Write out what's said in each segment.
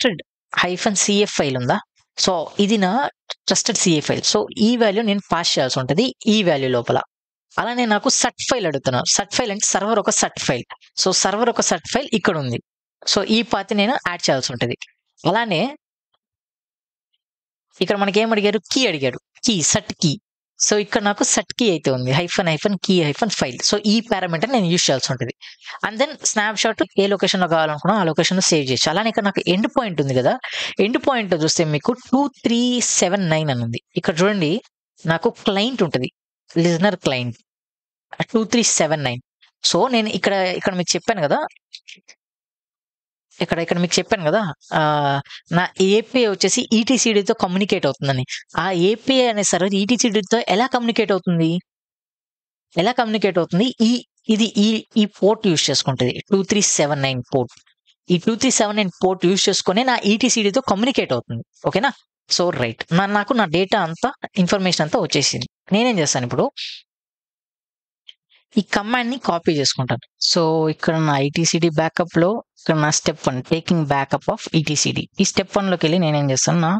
Trusted -cf file ఉందా? So ఇది నా ట్రస్టెడ్ CA ఫైల్. సో ఈ వాల్యూ నేను పాస్ చేయాల్సి ఉంటుంది ఈ వాల్యూ లోపల. అలానే నాకు సట్ ఫైల్ అడుగుతున్నారు. సట్ ఫైల్ అంటే సర్వర్ ఒక సట్ ఫైల్. సో సర్వర్ ఒక సట్ ఫైల్ ఇక్కడ ఉంది. సో ఈ పాత్ నేను యాడ్ చేయాల్సి ఉంటుంది. అలానే ఇక్కడ మనకి ఏం అడిగారు? కీ అడిగాడు. సట్ కీ. సో ఇక్కడ నాకు సట్ కీ అయితే ఉంది. -key -file. సో ఈ పారామీటర్ నేను యూజ్ చేయాల్సి ఉంటుంది. అండ్ దెన్ స్నాప్ షాట్ ఏ లొకేషన్ లో కావాలనుకున్నా ఆ లొకేషన్ లో సేవ్ చేయొచ్చు. అలానే ఇక్కడ నాకు ఎండ్ పాయింట్ ఉంది కదా, ఎండ్ పాయింట్ లో చూస్తే మీకు 2379 అని ఉంది. ఇక్కడ చూడండి నాకు క్లయింట్ ఉంటుంది, లిజనర్ క్లయింట్ 2379. సో నేను ఇక్కడ మీకు చెప్పాను కదా, ఇక్కడ మీకు చెప్పాను కదా, నా ఏపీఐ వచ్చేసి ఈటీసీడీతో కమ్యూనికేట్ అవుతుందని. ఆ ఏపీఐ అనే సర్వర్ ఈటీసీడీతో ఎలా కమ్యూనికేట్ అవుతుంది? ఇది ఈ పోర్ట్ యూజ్ చేసుకుంటుంది, 2379 పోర్ట్. ఈ 2379 పోర్ట్ యూజ్ చేసుకుని నా ఈటీసీడీతో కమ్యూనికేట్ అవుతుంది. ఓకేనా? సో రైట్, నాకు నా డేటా అంతా, ఇన్ఫర్మేషన్ అంతా వచ్చేసింది. నేనేం చేస్తాను ఇప్పుడు, ఈ కమాండ్ ని కాపీ చేసుకుంటాను. సో ఇక్కడ నా ఈటీసీడీ బ్యాకప్ లో ఇక్కడ నా స్టెప్ 1 టేకింగ్ బ్యాకప్ ఆఫ్ ఈటీసీడీ. ఈ స్టెప్ 1 లోకి వెళ్ళి నేనేం చేస్తాను,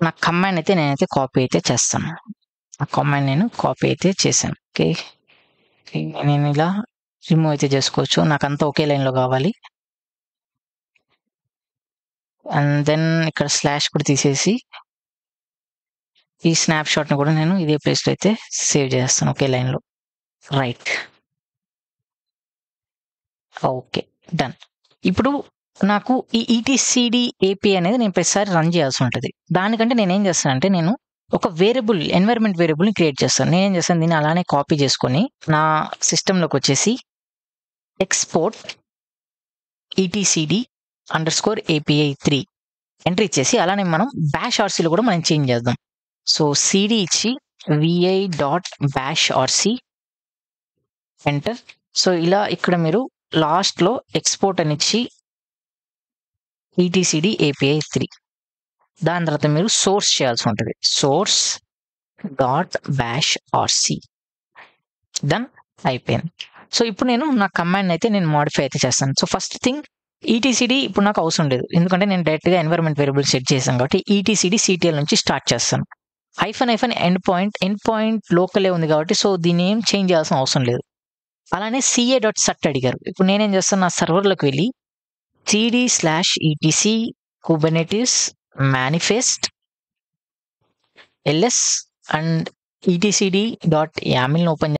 నా కమాండ్ అయితే నేనైతే కాపీ అయితే చేస్తాను. ఆ కమాండ్ నేను కాపీ అయితే చేశాను. ఓకే, నేను ఇలా రిమూవ్ అయితే చేసుకోవచ్చు. నాకు అంతా ఒకే లైన్ లో కావాలి. అండ్ దెన్ ఇక్కడ స్లాష్ కూడా తీసేసి ఈ స్నాప్ షాట్ ని కూడా నేను ఇదే ప్లేస్ లో అయితే సేవ్ చేస్తాను ఒకే లైన్ లో. Right, okay, done. ఇప్పుడు నాకు ఈ ఈటీసీడీ ఏపీఐ అనేది నేను ప్రతిసారి రన్ చేయాల్సి ఉంటుంది. దానికంటే నేను ఏం చేస్తానంటే, నేను ఒక వేరియబుల్, ఎన్వైరన్మెంట్ వేరియబుల్ ని క్రియేట్ చేస్తాను. నేనేం చేస్తాను, దీన్ని అలానే కాపీ చేసుకొని నా సిస్టంలోకి వచ్చేసి ఎక్స్పోర్ట్ etcd_API3 ఎంట్రీ ఇచ్చేసి, అలానే మనం bash rcలో కూడా మనం చేంజ్ చేద్దాం. సో cd ఇచ్చి vi.bashrc ఎంటర్. సో ఇలా ఇక్కడ మీరు లాస్ట్ లో ఎక్స్పోర్ట్ అని ఇచ్చి etcd_API3, దాని తర్వాత మీరు సోర్స్ చేయాల్సి ఉంటుంది, source.bashrc. దెన్ అయిపోయింది. సో ఇప్పుడు నేను నా కమాండ్ అయితే నేను మాడిఫై అయితే చేస్తాను. సో ఫస్ట్ థింగ్, ఈటీసీడీ ఇప్పుడు నాకు అవసరం లేదు, ఎందుకంటే నేను డైరెక్ట్ గా ఎన్వైరన్మెంట్ వేరియబుల్ సెట్ చేశాను కాబట్టి ఈటీసీడీ CTL నుంచి స్టార్ట్ చేస్తాను. ఎండ్ పాయింట్ లోకలే ఉంది కాబట్టి సో దీన్ని ఏం చేంజ్ చేయాల్సిన అవసరం లేదు. అలానే ca.sut అడిగారు. ఇప్పుడు నేనేం చేస్తాను, నా సర్వర్లోకి వెళ్ళి cd/etc kubernetes manifest ls and etcd.yaml open